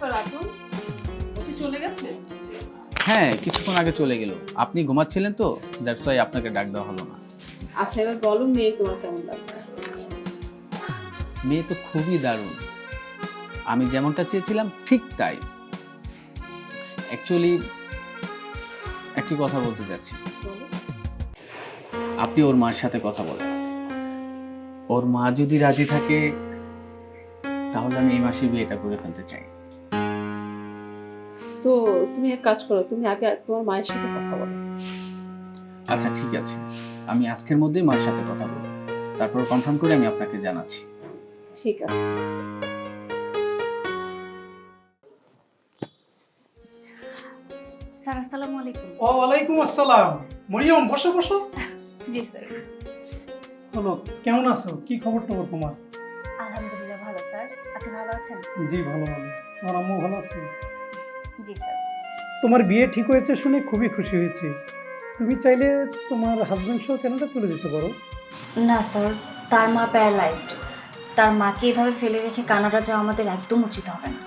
ব্যাপার রাতুল, ও কি চলে গেছে? হ্যাঁ, কিছুক্ষণ আগে চলে গেল। আপনি ঘুমাচ্ছিলেন তো, দ্যাটস ওয়াই আপনাকে ডাক দেওয়া হলো না। আচ্ছা এবার বলো, মেয়ে তোমার কেমন লাগছে? মেয়ে তো খুবই দারুণ, আমি যেমনটা চেয়েছিলাম ঠিক তাই। অ্যাকচুয়ালি একটি কথা বলতে চাচ্ছি। বলো। আপনি ওর মার সাথে কথা বলেন, ওর মা যদি রাজি থাকে তাহলে আমি এই মাসে বিয়েটা করে ফেলতে চাই। তো তুমি এক কাজ করো, তুমি আগে তোমার মায়ের সাথে কথা বলো। আচ্ছা ঠিক আছে, আমি আজকের মধ্যেই মার সাথে কথা বলবো, তারপর কনফার্ম করে আমি আপনাকে জানাচ্ছি। ঠিক আছে। স্যার আসসালামু আলাইকুম। ওয়ালাইকুম আসসালাম। মরিয়ম, বসো বসো। জি স্যার। হলো, কেমন আছো? কি খবর টবর তোমার? আলহামদুলিল্লাহ ভালো স্যার, আপনি ভালো আছেন? জি ভালো ভালো। তোমার আম্মু ভালো আছে? জি স্যার। তোমার বিয়ে ঠিক হয়েছে শুনে খুবই খুশি হয়েছি। তুমি চাইলে তোমার হাজবেন্ড সহ কানাডা চলে যেতে পারো। না স্যার, তার মা প্যারালাইজড, তার মাকে এভাবে ফেলে রেখে কানাডা যাওয়া আমাদের একদম উচিত হবে না।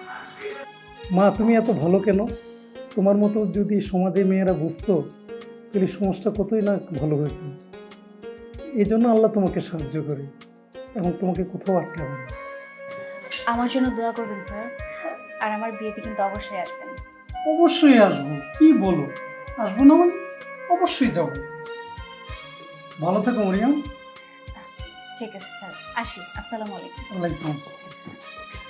মা, তুমি এত ভালো কেন? তোমার মতো যদি সমাজে মেয়েরা বুঝতো তাহলে সমাজটা কতই না ভালো হতো। এই জন্য আল্লাহ তোমাকে সাহায্য করে এবং তোমাকে কোথাও আটকাবে না। আমার জন্য দোয়া করবেন স্যার, আর আমার বিয়েতে কিন্তু অবশ্যই আসবেন। অবশ্যই আসবো, কি বলো? আসবো না মানে? অবশ্যই যাবো। ভালো থাকো মরিয়ম। ঠিক আছে স্যার, আসি। আসসালামু আলাইকুম। ওয়ালাইকুম আসসালাম।